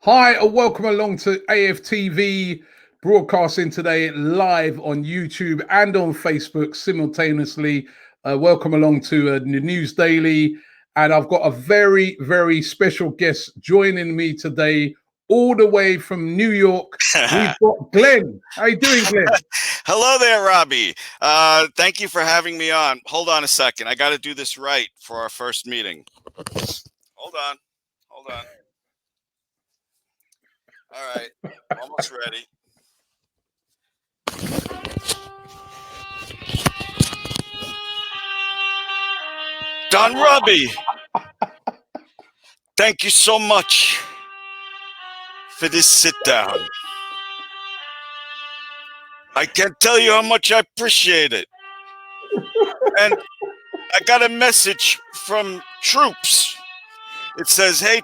Hi, and welcome along to AFTV, broadcasting today live on YouTube and on Facebook simultaneously. Welcome along to the News Daily. And I've got a very, very special guest joining me today, all the way from New York. We've got Glenn. How you doing, Glenn? Hello there, Robbie. Thank you for having me on. Hold on a second. I got to do this right for our first meeting. Hold on. All right. Almost ready. Don Robbie, thank you so much for this sit down. I can't tell you how much I appreciate it. And I got a message from troops. It says, hey,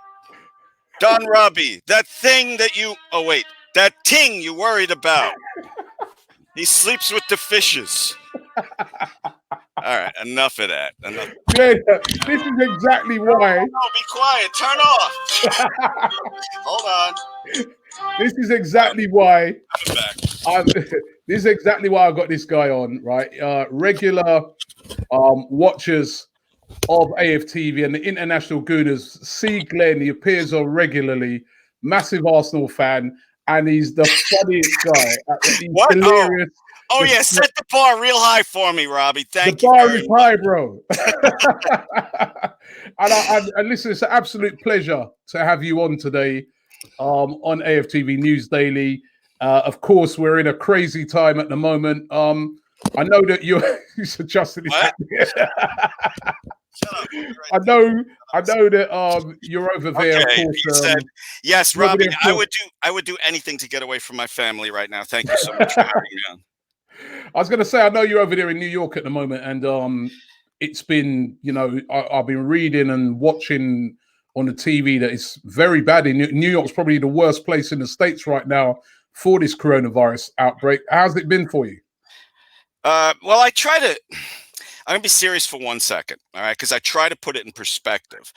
Don Robbie, that thing you worried about. He sleeps with the fishes. All right, enough of that. Glenn, this is exactly why. No, be quiet. Turn off. Hold on. This is exactly why. I'm back. This is exactly why I got this guy on, right? Regular watchers of AFTV and the international gooners see Glenn. He appears on regularly. Massive Arsenal fan, and he's the funniest guy. He's What? hilarious. Oh yeah, set the bar real high for me, Robbie. Thank you. The bar is high, bro. and listen, it's an absolute pleasure to have you on today on AFTV News Daily. Of course, we're in a crazy time at the moment. I know that you're adjusting his hat. I know that you're over there. Okay, of course, said, yes, Robbie. I would do anything to get away from my family right now. Thank you so much for having me on. I was going to say, I know you're over there in New York at the moment, and it's been, I've been reading and watching on the TV that it's very bad. New York's probably the worst place in the States right now for this coronavirus outbreak. How's it been for you? Well, I'm going to be serious for 1 second, all right? Because I try to put it in perspective,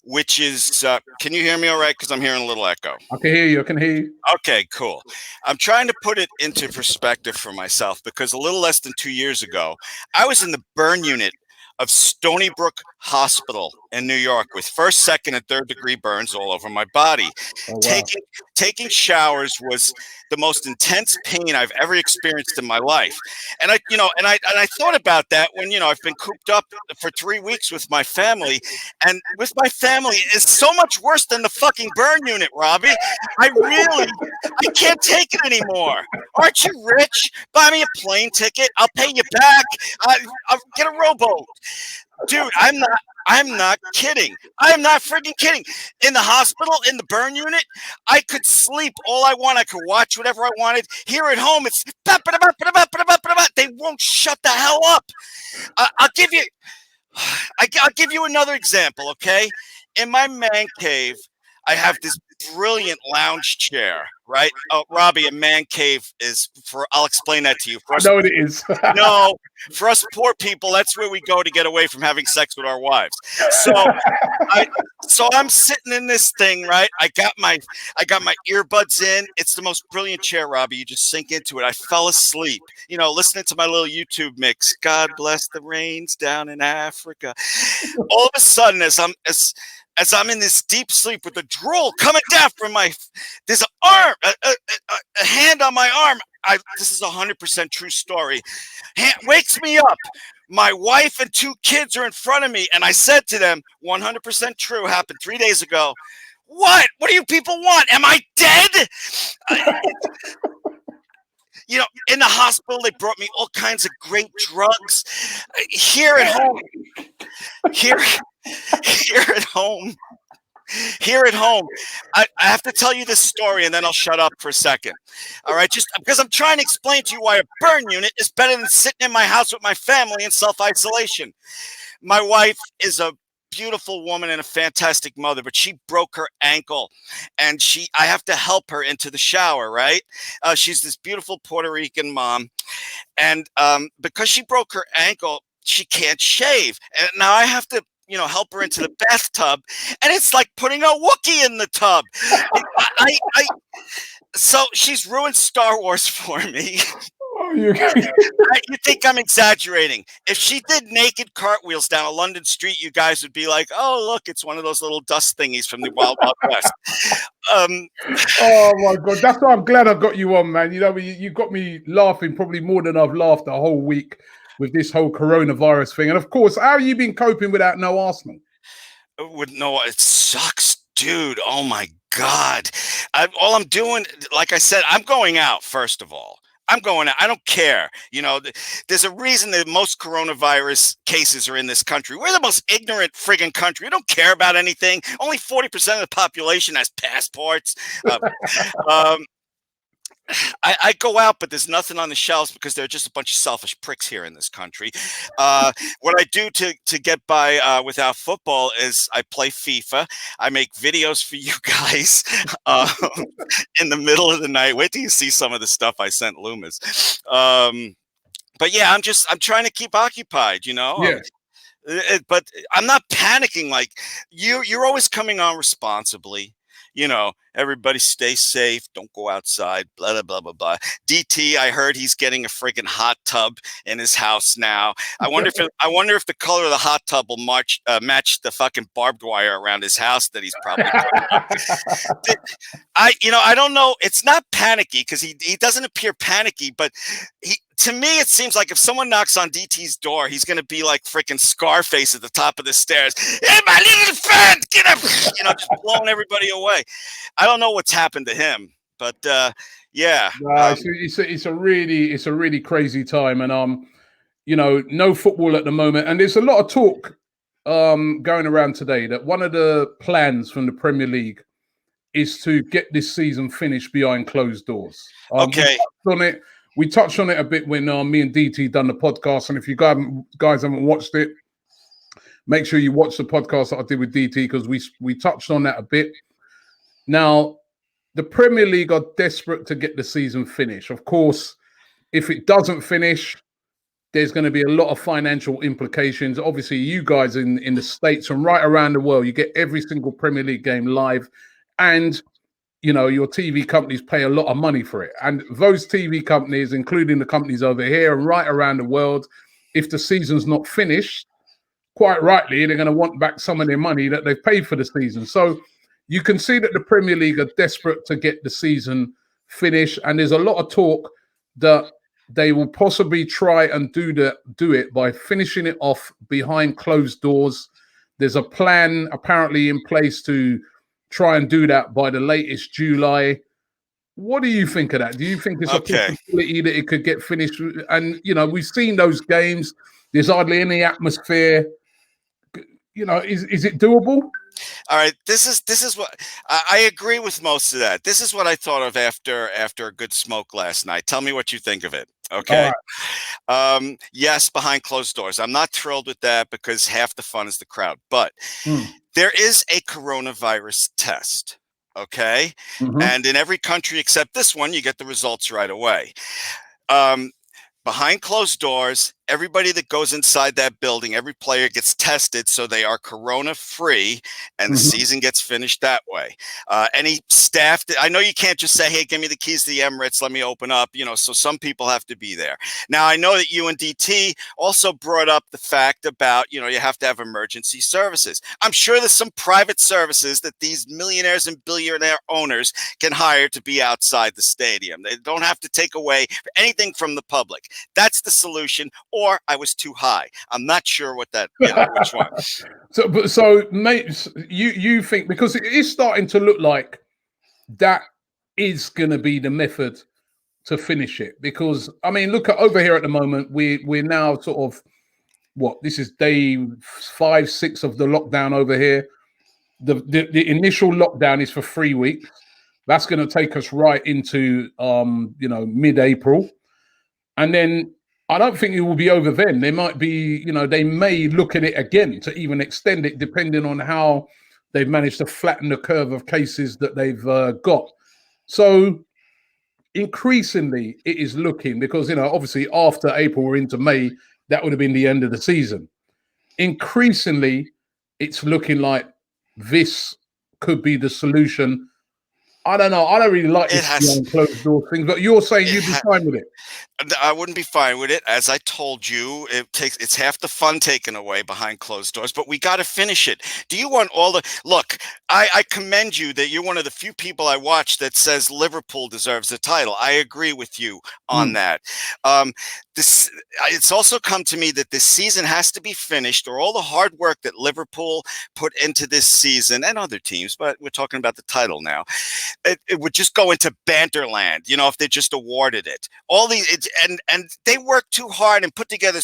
which is, can you hear me all right? Because I'm hearing a little echo. I can hear you. I can hear you. Okay, cool. I'm trying to put it into perspective for myself because a little less than 2 years ago, I was in the burn unit of Stony Brook Hospital in New York with first, second, and third degree burns all over my body. Oh, wow. Taking showers was the most intense pain I've ever experienced in my life. And I thought about that when, I've been cooped up for 3 weeks with my family, and with my family it's so much worse than the fucking burn unit, Robbie. I can't take it anymore. Aren't you rich? Buy me a plane ticket. I'll pay you back. I'll get a rowboat. Dude, I'm not kidding. I'm not freaking kidding. In the hospital, in the burn unit, I could sleep all I want. I could watch whatever I wanted. Here at home, it's they won't shut the hell up. I'll give you another example, okay? In my man cave, I have this brilliant lounge chair, right? Oh, Robbie, a man cave is I'll explain that to you. I know what it is. No, for us poor people, that's where we go to get away from having sex with our wives. So I'm sitting in this thing, right? I got my earbuds in. It's the most brilliant chair, Robbie. You just sink into it. I fell asleep, listening to my little YouTube mix. God bless the rains down in Africa. All of a sudden, as I'm in this deep sleep with the drool coming down from there's an arm, a hand on my arm. This is 100% true story. Wakes me up. My wife and 2 kids are in front of me, and I said to them, 100% true, happened 3 days ago. What do you people want? Am I dead? In the hospital, they brought me all kinds of great drugs. Here at home, I have to tell you this story, and then I'll shut up for a second. All right, just because I'm trying to explain to you why a burn unit is better than sitting in my house with my family in self-isolation. My wife is a beautiful woman and a fantastic mother, but she broke her ankle, and I have to help her into the shower, right? She's this beautiful Puerto Rican mom, and because she broke her ankle, she can't shave. And now I have to help her into the bathtub, and it's like putting a Wookiee in the tub. So she's ruined Star Wars for me. You think I'm exaggerating? If she did naked cartwheels down a London street, you guys would be like, "Oh, look, it's one of those little dust thingies from the Wild Wild West." Oh my God, that's why I'm glad I got you on, man. You got me laughing probably more than I've laughed the whole week with this whole coronavirus thing. And of course, how have you been coping without no Arsenal? It sucks, dude. Oh my God. All I'm doing, like I said, I'm going out, first of all. I'm going out. I don't care. There's a reason that most coronavirus cases are in this country. We're the most ignorant friggin' country. We don't care about anything. Only 40% of the population has passports. I go out, but there's nothing on the shelves because there are just a bunch of selfish pricks here in this country. What I do to get by without football is I play FIFA. I make videos for you guys in the middle of the night. Wait till you see some of the stuff I sent Loomis. But yeah, I'm trying to keep occupied, Yeah. But I'm not panicking like you. You're always coming on responsibly. Everybody stay safe. Don't go outside. Blah, blah, blah, blah, blah. DT, I heard he's getting a friggin' hot tub in his house now. I wonder if the color of the hot tub will match the fucking barbed wire around his house that he's probably I don't know. It's not panicky because he doesn't appear panicky, but to me, it seems like if someone knocks on DT's door, he's going to be like freaking Scarface at the top of the stairs. Hey, my little friend, get up! Just blowing everybody away. I don't know what's happened to him, but yeah. It's a really crazy time, and no football at the moment, and there's a lot of talk going around today that one of the plans from the Premier League is to get this season finished behind closed doors. Okay. We touched on it a bit when me and DT done the podcast, and if you guys haven't watched it, make sure you watch the podcast that I did with DT because we touched on that a bit. Now, the Premier League are desperate to get the season finished. Of course, if it doesn't finish, there's going to be a lot of financial implications. Obviously, you guys in the States and right around the world, you get every single Premier League game live, and your TV companies pay a lot of money for it. And those TV companies, including the companies over here and right around the world, if the season's not finished, quite rightly, they're going to want back some of their money that they've paid for the season. So you can see that the Premier League are desperate to get the season finished. And there's a lot of talk that they will possibly try and do it by finishing it off behind closed doors. There's a plan apparently in place to try and do that by the latest July. What do you think of that? Do you think it's a possibility that it could get finished? And we've seen those games. There's hardly any atmosphere. Is it doable? All right, this is what I agree with most of that. This is what I thought of after a good smoke last night. Tell me what you think of it. Okay. Right. Yes, behind closed doors. I'm not thrilled with that because half the fun is the crowd. But there is a coronavirus test. Okay. Mm-hmm. And in every country except this one, you get the results right away. Behind closed doors, everybody that goes inside that building, every player gets tested so they are corona free, and the season gets finished that way. Any staff I know you can't just say, hey, give me the keys to the Emirates, let me open up, so some people have to be there. Now, I know that you and DT also brought up the fact about, you have to have emergency services. I'm sure there's some private services that these millionaires and billionaire owners can hire to be outside the stadium. They don't have to take away anything from the public. That's the solution. Or I was too high. I'm not sure what that, which one. So, mate, you think, because it is starting to look like that is going to be the method to finish it. Because look at over here at the moment, we're now sort of this is day 5, 6 of the lockdown over here. The initial lockdown is for 3 weeks. That's going to take us right into mid-April, and then I don't think it will be over then. There might be, they may look at it again to even extend it, depending on how they've managed to flatten the curve of cases that they've got. So increasingly, it is looking, because, obviously after April, we're into May, that would have been the end of the season. Increasingly, it's looking like this could be the solution. I don't know. I don't really like It this has. behind closed door thing, but you're saying you'd be fine with it. I wouldn't be fine with it. As I told you, it's half the fun taken away behind closed doors, but we got to finish it. Do you want all the look? I commend you that you're one of the few people I watch that says Liverpool deserves the title. I agree with you on that. It's also come to me that this season has to be finished, or all the hard work that Liverpool put into this season and other teams, but we're talking about the title now. It would just go into banterland, you know, if they just awarded it. All these and they worked too hard and put together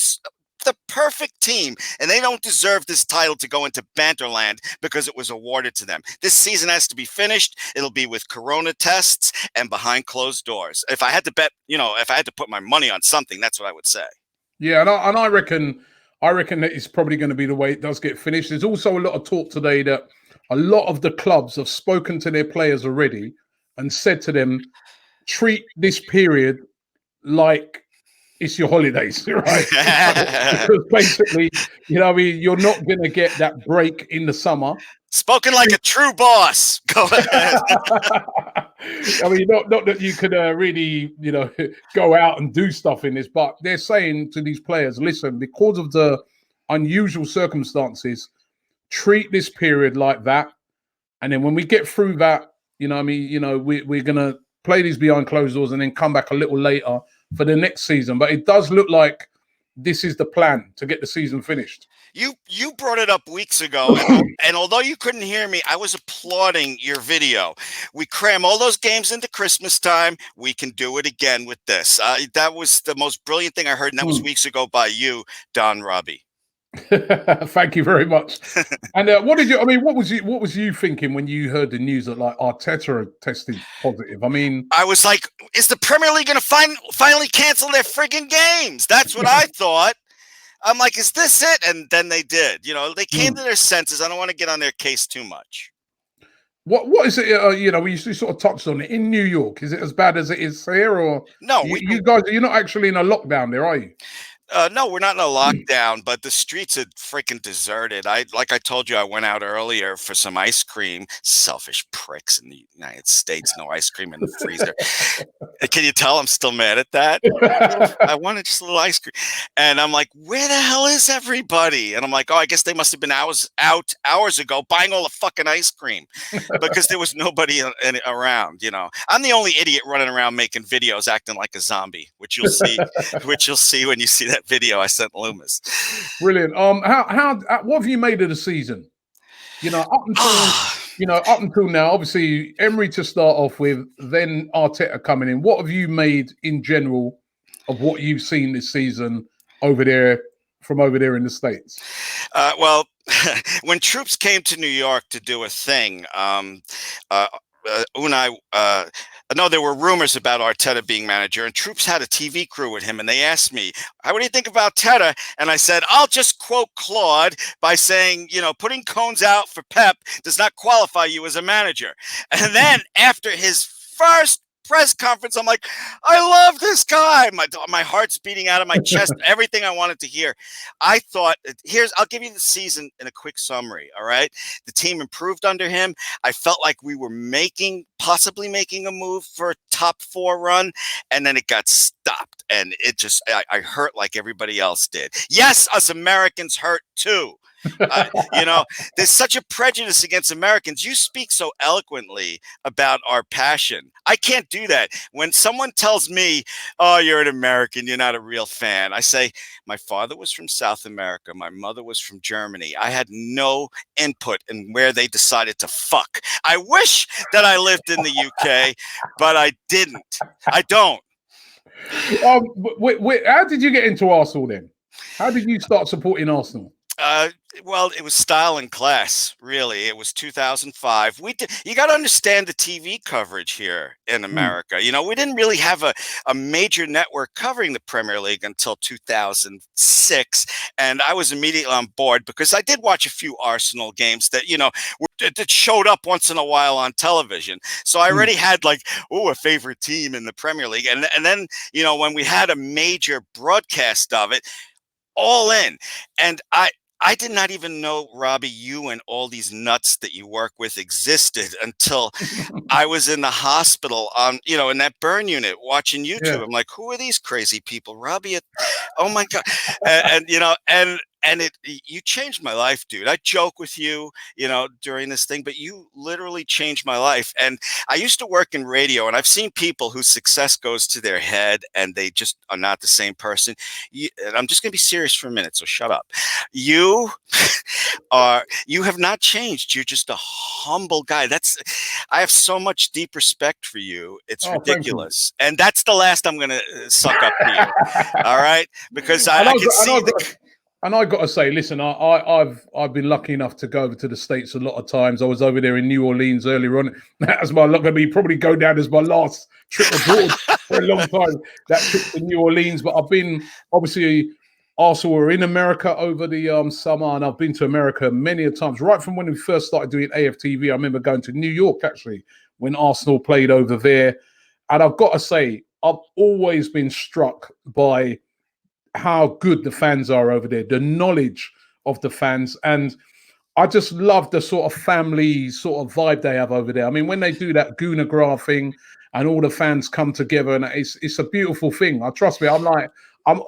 the perfect team, and they don't deserve this title to go into banterland because it was awarded to them. This season has to be finished. It'll be with corona tests and behind closed doors. If I had to bet, you know, if I had to put my money on something, that's what I would say. Yeah, and I reckon that it's probably going to be the way it does get finished. There's also a lot of talk today that a lot of the clubs have spoken to their players already and said to them, treat this period like it's your holidays, right? Because basically, you know, I mean, you're not going to get that break in the summer. Spoken like a true boss. Go ahead. I mean, not that you could really, you know, go out and do stuff in this, but they're saying to these players, listen, because of the unusual circumstances, treat this period like that. And then when we get through that, you know, I mean, you know, we're going to play these behind closed doors and then come back a little later for the next season. But it does look like this is the plan to get the season finished. You brought it up weeks ago, and although you couldn't hear me, I was applauding your video. We cram all those games into Christmas time. We can do it again with this. That was the most brilliant thing I heard, and that was weeks ago by you, Don Robbie. Thank you very much. And what did you? I mean, what was you thinking when you heard the news that like Arteta tested positive? I mean, I was like, is the Premier League going to finally cancel their friggin' games? That's what I thought. I'm like, is this it? And then they did. You know, they came to their senses. I don't want to get on their case too much. What is it? You know, we sort of touched on it in New York. Is it as bad as it is here, or no? You guys, you're not actually in a lockdown there, are you? No, we're not in a lockdown, but the streets are freaking deserted. Like I told you, I went out earlier for some ice cream. Selfish pricks in the United States, no ice cream in the freezer. Can you tell I'm still mad at that? I wanted just a little ice cream. And I'm like, where the hell is everybody? And I'm like, oh, I guess they must have been hours ago buying all the fucking ice cream because there was nobody around, you know. I'm the only idiot running around making videos acting like a zombie, which you'll see when you see that video I sent Loomis. Brilliant. What have you made of the season? You know, up until now, obviously Emery to start off with, then Arteta coming in. What have you made in general of what you've seen this season over there in the States? Well, when troops came to New York to do a thing, no, there were rumors about Arteta being manager, and troops had a TV crew with him, and they asked me, what do you think about Arteta? And I said, I'll just quote Claude by saying, you know, putting cones out for Pep does not qualify you as a manager. And then after his first press conference, I'm like, I love this guy. My heart's beating out of my chest. Everything I wanted to hear. I thought, I'll give you the season in a quick summary. All right. The team improved under him. I felt like we were possibly making a move for a top 4 run. And then it got stopped. And it just, I hurt like everybody else did. Yes, us Americans hurt too. You know, there's such a prejudice against Americans. You speak so eloquently about our passion. I can't do that. When someone tells me, oh, you're an American, you're not a real fan, I say, my father was from South America. My mother was from Germany. I had no input in where they decided to fuck. I wish that I lived in the UK, but I didn't. I don't. How did you get into Arsenal then? How did you start supporting Arsenal? Well, it was style and class, really. It was 2005. You got to understand the TV coverage here in America. You know, we didn't really have a major network covering the Premier League until 2006. And I was immediately on board because I did watch a few Arsenal games that, you know, that showed up once in a while on television. So I already had like, a favorite team in the Premier League. And then, you know, when we had a major broadcast of it, all in. And I did not even know, Robbie, you and all these nuts that you work with existed until I was in the hospital on, in that burn unit watching Yeah. YouTube. I'm like, who are these crazy people? Robbie, oh my God. And you changed my life, dude. I joke with you, during this thing, but you literally changed my life. And I used to work in radio, and I've seen people whose success goes to their head and they just are not the same person. And I'm just going to be serious for a minute, so shut up. You you have not changed. You're just a humble guy. I have so much deep respect for you. It's Oh, thank you. ridiculous. And that's the last I'm going to suck up to you. All right. Because I can see and I got to say, listen, I've been lucky enough to go over to the States a lot of times. I was over there in New Orleans earlier on. That's my luck. Probably go down as my last trip abroad for a long time. That trip to New Orleans, but I've been obviously. Arsenal were in America over the summer, and I've been to America many a times. Right from when we first started doing AFTV, I remember going to New York actually when Arsenal played over there. And I've got to say, I've always been struck by how good the fans are over there, the knowledge of the fans. And I just love the sort of family sort of vibe they have over there. I mean, when they do that Guna Gra thing and all the fans come together, and it's a beautiful thing. Trust me, I'm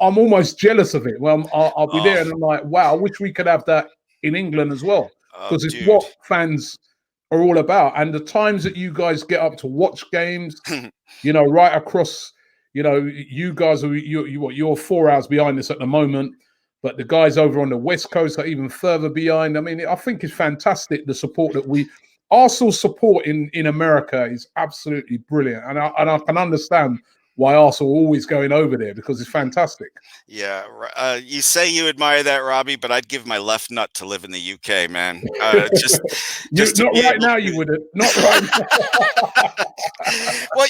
almost jealous of it. Well, I'll be there, and I'm like, wow, I wish we could have that in England as well, because it's dude. what fans are all about. And the times that you guys get up to watch games, right across, you guys are you're 4 hours behind us at the moment, but the guys over on the West Coast are even further behind. I mean, I think it's fantastic the support that Arsenal support in America is absolutely brilliant, and I can understand why Arsenal are always going over there, because it's fantastic. Yeah, you say you admire that, Robbie, but I'd give my left nut to live in the UK, man. Just not right now, you wouldn't. Not right now. Well,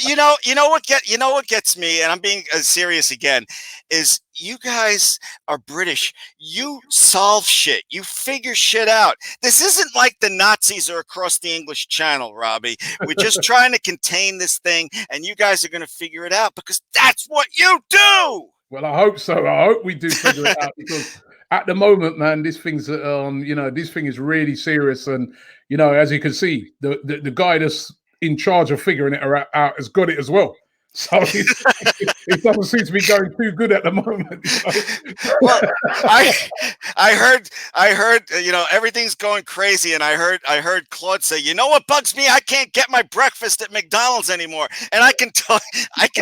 what gets me, and I'm being serious again, is you guys are British. You solve shit. You figure shit out. This isn't like the Nazis are across the English Channel, Robbie. We're just trying to contain this thing, and you guys are going to figure it out, because that's what you do. Well, I hope so. I hope we do figure it out, because at the moment, man, this thing's this thing is really serious. And as you can see, the guy that's in charge of figuring it out has got it as well. So it doesn't seem to be going too good at the moment. Well, I heard, everything's going crazy, and I heard Claude say, you know what bugs me? I can't get my breakfast at McDonald's anymore, and I can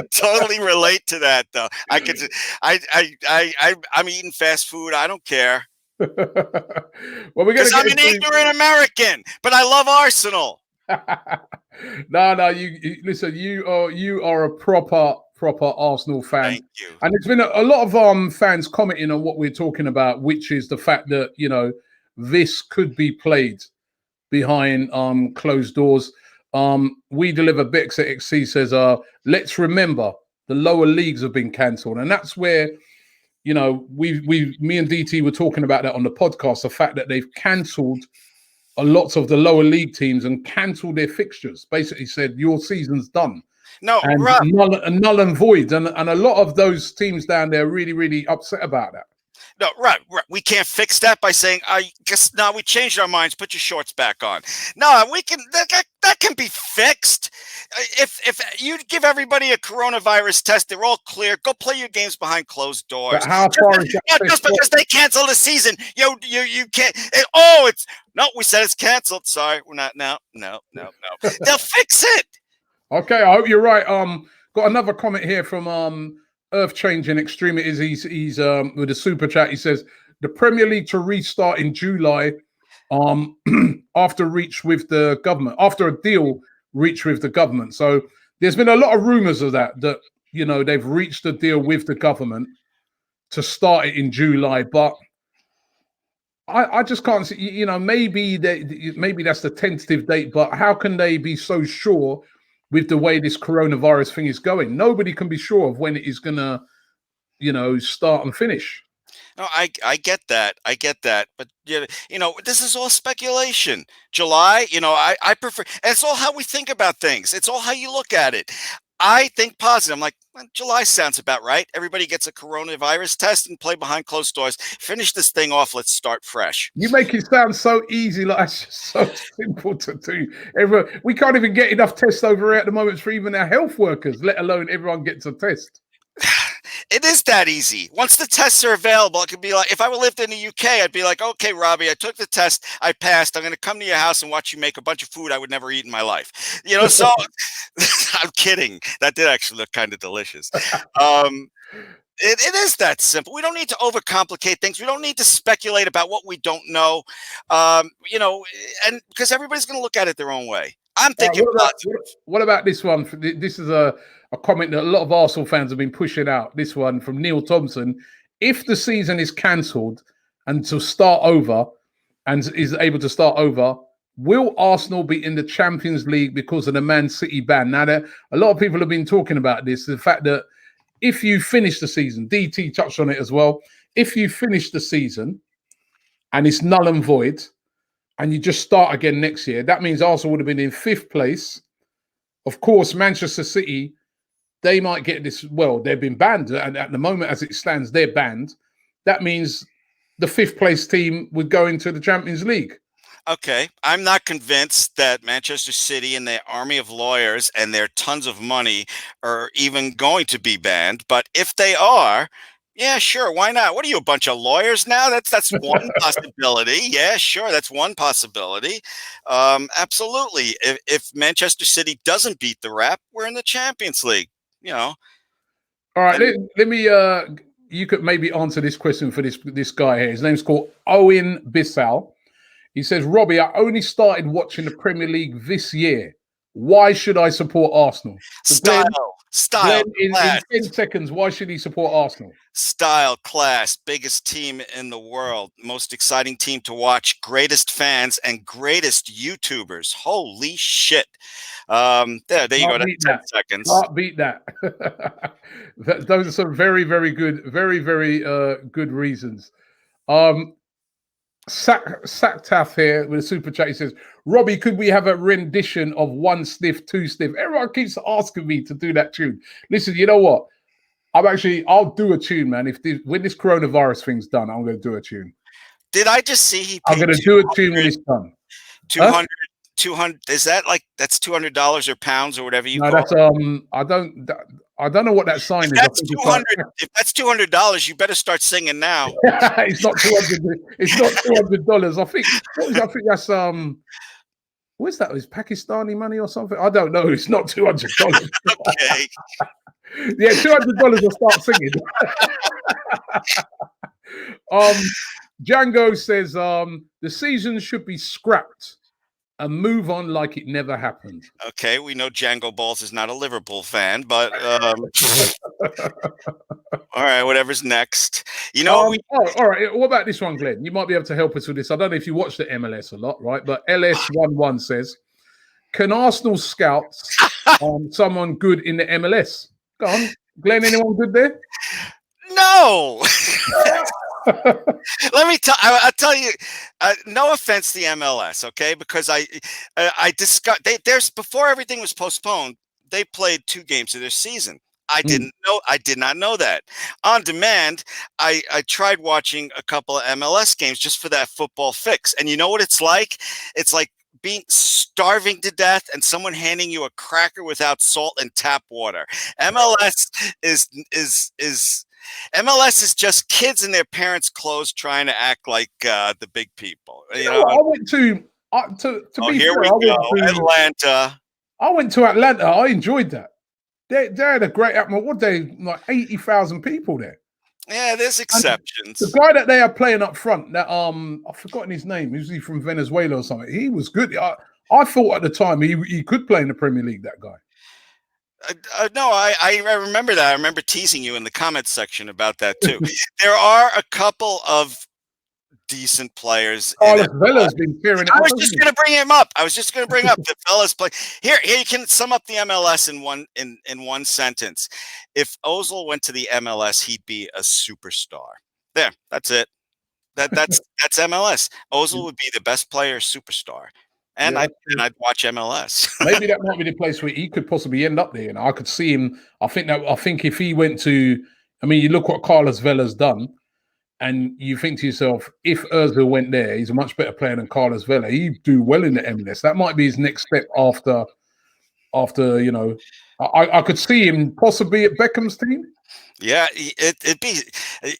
totally relate to that, though. I'm eating fast food. I don't care. Well, because I'm an ignorant American, but I love Arsenal. No, you listen. You are a proper Arsenal fan. Thank you. And there's been a lot of fans commenting on what we're talking about, which is the fact that this could be played behind closed doors. We deliver Bex at XC says, let's remember the lower leagues have been cancelled, and that's where me and DT were talking about that on the podcast. The fact that they've cancelled a lot of the lower league teams and cancelled their fixtures, basically said your season's done. No, and null and void, and a lot of those teams down there are really, really upset about that. No, right. We can't fix that by saying, I guess, no, we changed our minds. Put your shorts back on. No, we can. That can be fixed. If you give everybody a coronavirus test, they're all clear. Go play your games behind closed doors. But how far is that? Just because they cancel the season, you can't. No, we said it's canceled. Sorry, we're not. No. They'll fix it. Okay, I hope you're right. Got another comment here from Earth Changing Extremities. He's with a super chat. He says the Premier League to restart in July, after a deal reached with the government. So there's been a lot of rumors of that they've reached a deal with the government to start it in July, but I just can't see. Maybe that's the tentative date, but how can they be so sure with the way this coronavirus thing is going? Nobody can be sure of when it is gonna, start and finish. No, I get that. But this is all speculation. July, I prefer, and it's all how we think about things. It's all how you look at it. I think positive. I'm like, well, July sounds about right. Everybody gets a coronavirus test and play behind closed doors. Finish this thing off. Let's start fresh. You make it sound so easy, like it's just so simple to do. We can't even get enough tests over here at the moment for even our health workers, let alone everyone gets a test. It is that easy. Once the tests are available, it could be like, if I lived in the UK, I'd be like, okay, Robbie, I took the test, I passed. I'm going to come to your house and watch you make a bunch of food I would never eat in my life. You know, so I'm kidding. That did actually look kind of delicious. It is that simple. We don't need to overcomplicate things. We don't need to speculate about what we don't know. You know, and because everybody's going to look at it their own way. I'm thinking what about this one? This is a comment that a lot of Arsenal fans have been pushing out. This one from Neil Thompson. If the season is cancelled and to start over and is able to start over, will Arsenal be in the Champions League because of the Man City ban? Now, a lot of people have been talking about this, the fact that if you finish the season, DT touched on it as well, if you finish the season and it's null and void, and you just start again next year, that means Arsenal would have been in 5th place. Of course, Manchester City, they might get this. Well, they've been banned, and at the moment, as it stands, they're banned. That means the 5th place team would go into the Champions League. Okay, I'm not convinced that Manchester City and their army of lawyers and their tons of money are even going to be banned. But if they are, yeah, sure. Why not? What are you, a bunch of lawyers now? That's one possibility. Yeah, sure. That's one possibility. Absolutely. If Manchester City doesn't beat the Rap, we're in the Champions League. You know. All right. Let me. You could maybe answer this question for this guy here. His name's called Owen Bissell. He says, Robbie, I only started watching the Premier League this year. Why should I support Arsenal? So Style. Glenn, in 10 seconds, why should he support Arsenal? Style, class, biggest team in the world, most exciting team to watch, greatest fans, and greatest YouTubers. Holy shit. There you go. That's 10 seconds. Can't beat that. Those are some very, very good, very, very good reasons. Sacktaf here with a super chat. He says, Robbie, could we have a rendition of One Stiff, Two Stiff? Everyone keeps asking me to do that tune. Listen, you know what? I'll do a tune, man. When this coronavirus thing's done, I'm going to do a tune. Did I just see I'm going to do a tune when it's done. 200, 200. Is that like, that's $200 or pounds or whatever you call that's, it? I don't know what that sign is. If that's $200, you better start singing now. It's not $200. It's not $200. I think that's what's that? Is Pakistani money or something? I don't know. It's not $200. Okay. Yeah, $200 will start singing. Django says the season should be scrapped and move on like it never happened. Okay, we know Django Balls is not a Liverpool fan, but all right, whatever's next. You know, all right. What about this one, Glenn? You might be able to help us with this. I don't know if you watch the MLS a lot, right? But LS11 says, can Arsenal scout someone good in the MLS? Go on, Glenn. Anyone good there? No. Let me I'll tell you. No offense to the MLS, okay? Because I discussed. There's before everything was postponed. They played 2 games of their season. I didn't know. I did not know that. On demand, I tried watching a couple of MLS games just for that football fix. And you know what it's like? It's like being starving to death and someone handing you a cracker without salt and tap water. MLS is just kids in their parents' clothes trying to act like the big people. You know? I went to be here fair, we go. Atlanta. I went to Atlanta. I enjoyed that. They had a great atmosphere. What they like 80,000 people there. Yeah, there's exceptions. And the guy that they are playing up front, that I've forgotten his name. Is he from Venezuela or something? He was good. I thought at the time he could play in the Premier League. That guy. No, I remember that. I remember teasing you in the comments section about that too. There are a couple of decent players. Carlos Vela's been fearing it. I was just going to bring him up. I was just going to bring up the Vela's play. Here you can sum up the MLS in one sentence. If Ozil went to the MLS, he'd be a superstar. There, that's it. That's MLS. Ozil would be the best player, superstar. and Yeah, I'd watch MLS. maybe that might be the place where he could possibly end up there. You know, I could see him. I think if he went to, I mean, you look what Carlos Vela's done, and you think to yourself, if Özil went there, he's a much better player than Carlos Vela. He'd do well in the MLS. That might be his next step after you know. I could see him possibly at Beckham's team. Yeah, it'd be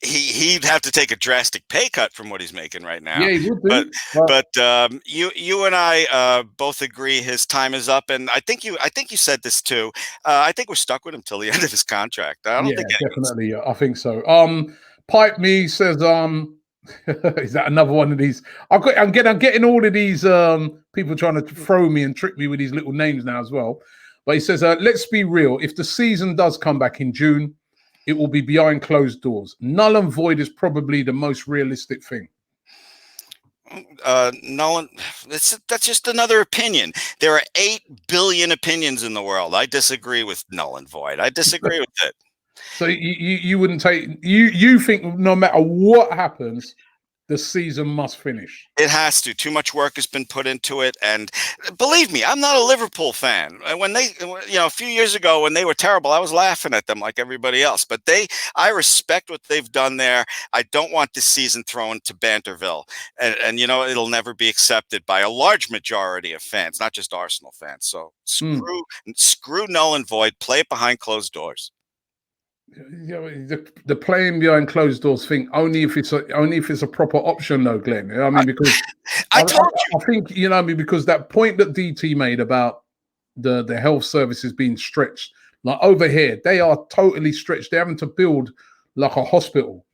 he'd have to take a drastic pay cut from what he's making right now. Yeah, he would But do. you and I both agree his time is up, and I think you said this too. I think we're stuck with him till the end of his contract. I don't think definitely. I think so. Pipe Me says, is that another one of these? I'm getting all of these people trying to throw me and trick me with these little names now as well. But he says, let's be real. If the season does come back in June, it will be behind closed doors. Null and void is probably the most realistic thing. Nolan, that's just another opinion. There are 8 billion opinions in the world. I disagree with null and void. I disagree with it. So you wouldn't take you think no matter what happens, the season must finish. It has to. Too much work has been put into it, and believe me, I'm not a Liverpool fan. When they, a few years ago when they were terrible, I was laughing at them like everybody else. But I respect what they've done there. I don't want this season thrown to Banterville, and it'll never be accepted by a large majority of fans, not just Arsenal fans. So screw null and void. Play it behind closed doors. The playing behind closed doors thing only if it's a proper option, though, Glenn. I mean, because I think because that point that DT made about the health services being stretched, like over here, they are totally stretched. They're having to build like a hospital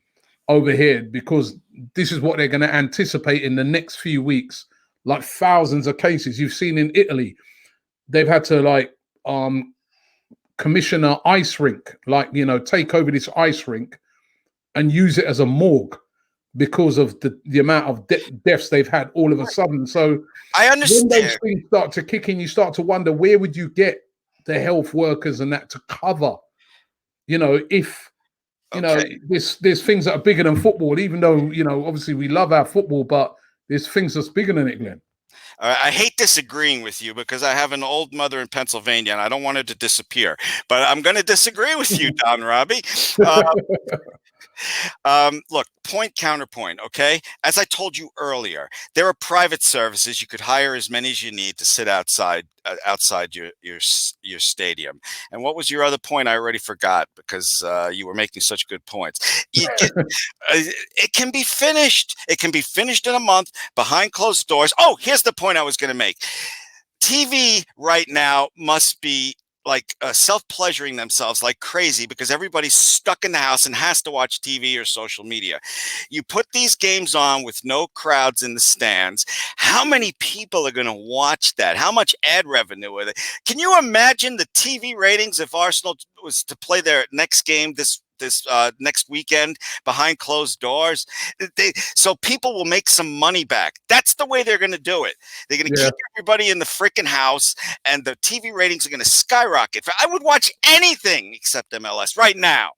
over here because this is what they're going to anticipate in the next few weeks. Like thousands of cases you've seen in Italy, they've had to commission an ice rink, take over this ice rink and use it as a morgue because of the amount of deaths they've had all of a sudden. So I understand. When those things start to kick in, you start to wonder, where would you get the health workers and that to cover? If there's things that are bigger than football, even though obviously we love our football, but there's things that's bigger than it, Glenn. I hate disagreeing with you because I have an old mother in Pennsylvania and I don't want her to disappear. But I'm going to disagree with you, Don Robbie. Look, point counterpoint, okay? As I told you earlier, there are private services. You could hire as many as you need to sit outside your stadium. And what was your other point? I already forgot because you were making such good points. It can be finished. It can be finished in a month behind closed doors. Oh, here's the point I was going to make. TV right now must be self-pleasuring themselves like crazy because everybody's stuck in the house and has to watch TV or social media. You put these games on with no crowds in the stands. How many people are going to watch that? How much ad revenue are they? Can you imagine the TV ratings if Arsenal was to play their next game this next weekend behind closed doors? So people will make some money back. That's the way they're going to do it. They're going to keep everybody in the freaking house, and the TV ratings are going to skyrocket. I would watch anything except MLS right now.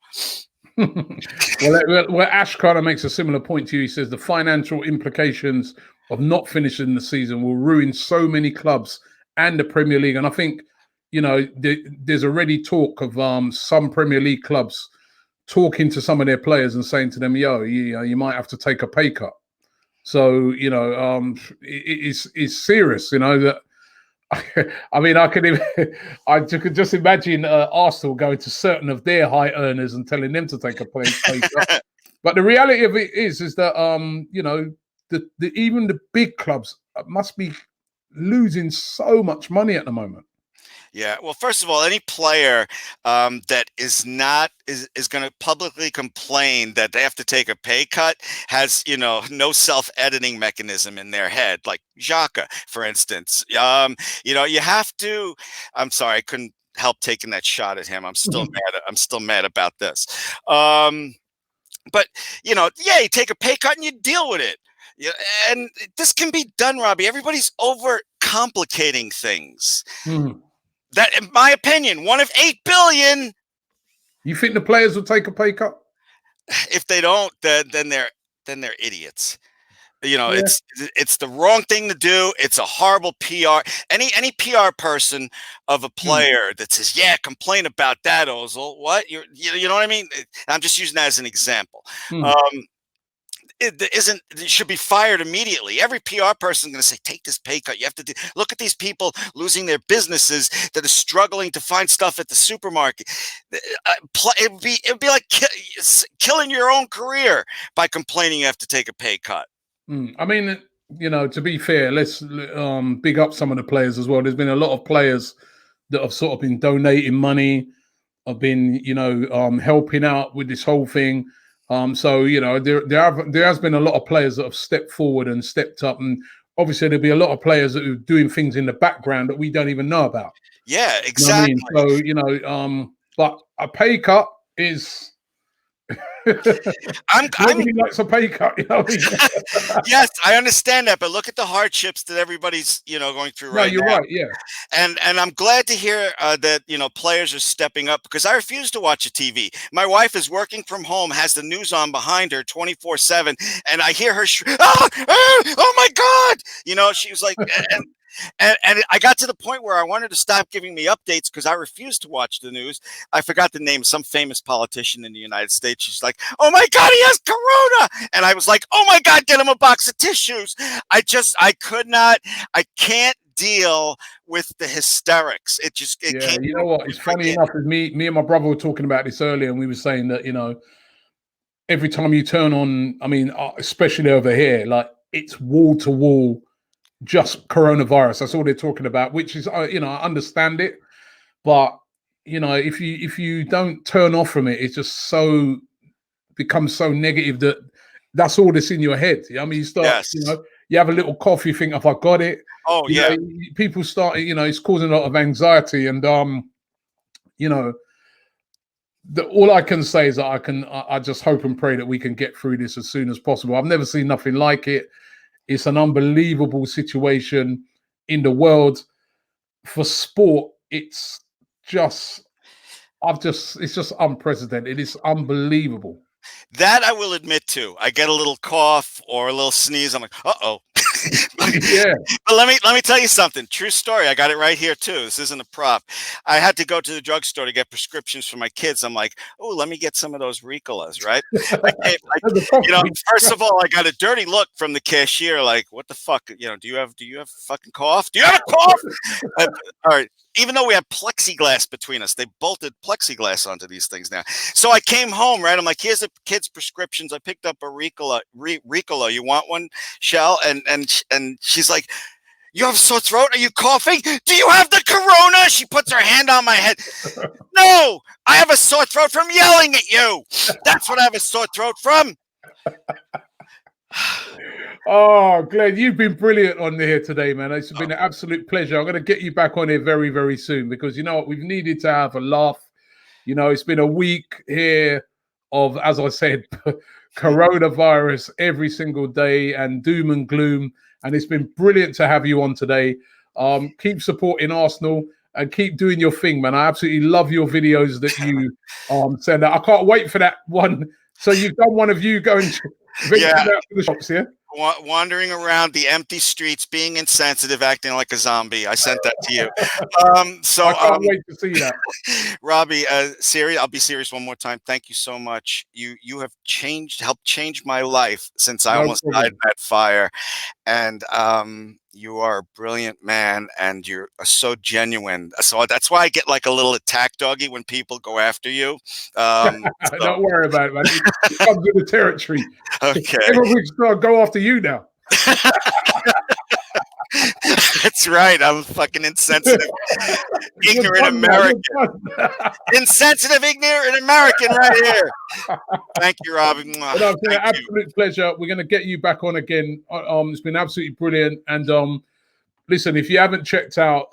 well, Ash kind of makes a similar point to you. He says the financial implications of not finishing the season will ruin so many clubs and the Premier League. And I think, there's already talk of some Premier League clubs talking to some of their players and saying to them, you might have to take a pay cut. So, it's serious, that I mean, I could just imagine Arsenal going to certain of their high earners and telling them to take a pay cut. But the reality of it is that, even the big clubs must be losing so much money at the moment. Yeah. Well, first of all, any player that is going to publicly complain that they have to take a pay cut has, no self-editing mechanism in their head, like Xhaka, for instance. You have to. I'm sorry, I couldn't help taking that shot at him. I'm still mad. I'm still mad about this. But you take a pay cut and you deal with it. Yeah, and this can be done, Robbie. Everybody's over complicating things. That, in my opinion, one of 8 billion. You think the players will take a pay cut? If they don't, then they're idiots. You know, Yeah. it's the wrong thing to do. It's a horrible PR. Any PR person of a player that says, "Yeah, complain about that, Ozil." What you know what I mean? I'm just using that as an example. It should be fired immediately. Every PR person is going to say, take this pay cut. You have to look at these people losing their businesses that are struggling to find stuff at the supermarket. It'd be like killing your own career by complaining you have to take a pay cut. I mean, you know, to be fair, let's big up some of the players as well. There's been a lot of players that have sort of been donating money, have been, you know, helping out with this whole thing. So, you know, there has been a lot of players that have stepped forward and stepped up, and obviously there'll be a lot of players that are doing things in the background that we don't even know about. Yeah, exactly. You know what I mean? So, you know, but a pay cut is nobody likes a pay cut, you know what I mean? Yes, I understand that, but look at the hardships that everybody's, you know, going through right now. No, you're right, yeah. And I'm glad to hear that, you know, players are stepping up, because I refuse to watch a TV. My wife is working from home, has the news on behind her 24/7, and I hear her, oh my God, you know, she was like, and I got to the point where I wanted to stop giving me updates because I refused to watch the news. I forgot the name, some famous politician in the United States. She's like, oh my God, he has corona. And I was like, oh my God, get him a box of tissues. I can't deal with the hysterics. It yeah, you know what? It's funny enough, me and my brother were talking about this earlier, and we were saying that, you know, every time you turn on, I mean, especially over here, like it's wall to wall, just coronavirus. That's all they're talking about, which is, you know, I understand it, but you know, if you don't turn off from it, it's just so becomes so negative that that's all that's in your head. I mean, you start, you know, you have a little cough, you think, "Have I got it?" Oh, you know, people start, you know, it's causing a lot of anxiety, and you know, all I can say is that I just hope and pray that we can get through this as soon as possible. I've never seen nothing like it. It's an unbelievable situation in the world for sport. It's just unprecedented. It's unbelievable. That I will admit to. I get a little cough or a little sneeze. I'm like, uh-oh. Yeah. But let me tell you something. True story. I got it right here too. This isn't a prop. I had to go to the drugstore to get prescriptions for my kids. I'm like, oh, let me get some of those Ricolas, right? You know, first of all, I got a dirty look from the cashier, like, what the fuck? You know, do you have a fucking cough? Do you have a cough? All right. Even though we had plexiglass between us, they bolted plexiglass onto these things now. So I came home, right? I'm like, here's the kids' prescriptions. I picked up a Ricola. Ricola, you want one, Shell? And she's like, you have a sore throat? Are you coughing? Do you have the corona? She puts her hand on my head. No, I have a sore throat from yelling at you. That's what I have a sore throat from. Oh, Glenn, you've been brilliant on here today, man. It's been an absolute pleasure. I'm going to get you back on here very, very soon, because you know what? We've needed to have a laugh. You know, it's been a week here of, as I said, coronavirus every single day and doom and gloom. And it's been brilliant to have you on today. Keep supporting Arsenal and keep doing your thing, man. I absolutely love your videos that you send out. I can't wait for that one. So you've done one of you going to the shops, yeah? Wandering around the empty streets, being insensitive, acting like a zombie. I sent that to you. So I can't wait to see that. Robbie, I'll be serious one more time. Thank you so much. You have helped change my life since I almost died in that fire. And you are a brilliant man, and you're so genuine. So that's why I get like a little attack doggy when people go after you. Don't worry about it, man. It comes with the territory. Okay. Everyone's going to go after you now. That's right. I'm a fucking insensitive, ignorant American. Insensitive, ignorant American right here. Thank you, Robbie. It's been an absolute pleasure. We're going to get you back on again. It's been absolutely brilliant. And listen, if you haven't checked out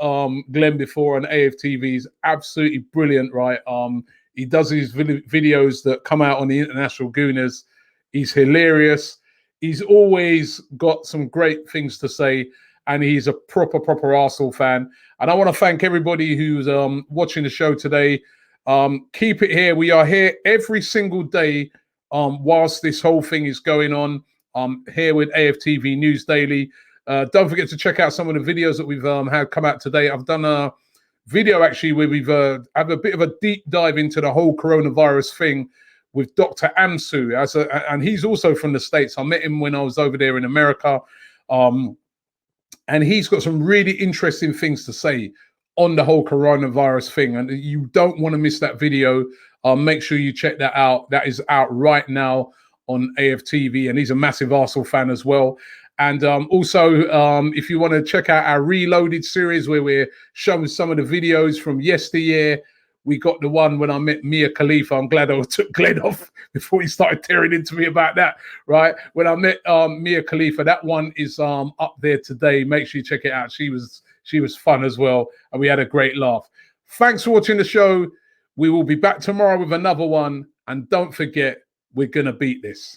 Glenn before on AFTV, he's absolutely brilliant, right? He does these videos that come out on the International Gooners. He's hilarious. He's always got some great things to say. And he's a proper Arsenal fan. And I want to thank everybody who's watching the show today. Keep it here. We are here every single day whilst this whole thing is going on. here with AFTV News Daily. Don't forget to check out some of the videos that we've had come out today. I've done a video actually where we've have a bit of a deep dive into the whole coronavirus thing with Dr. Amsu, and he's also from the States. I met him when I was over there in America, and he's got some really interesting things to say on the whole coronavirus thing, and you don't want to miss that video. Make sure you check that out. That is out right now on AFTV, and he's a massive Arsenal fan as well. And also, if you want to check out our Reloaded series where we're showing some of the videos from yesteryear, we got the one when I met Mia Khalifa. I'm glad I took Glenn off before he started tearing into me about that, right? When I met Mia Khalifa, that one is up there today. Make sure you check it out. She was fun as well, and we had a great laugh. Thanks for watching the show. We will be back tomorrow with another one, and don't forget, we're going to beat this.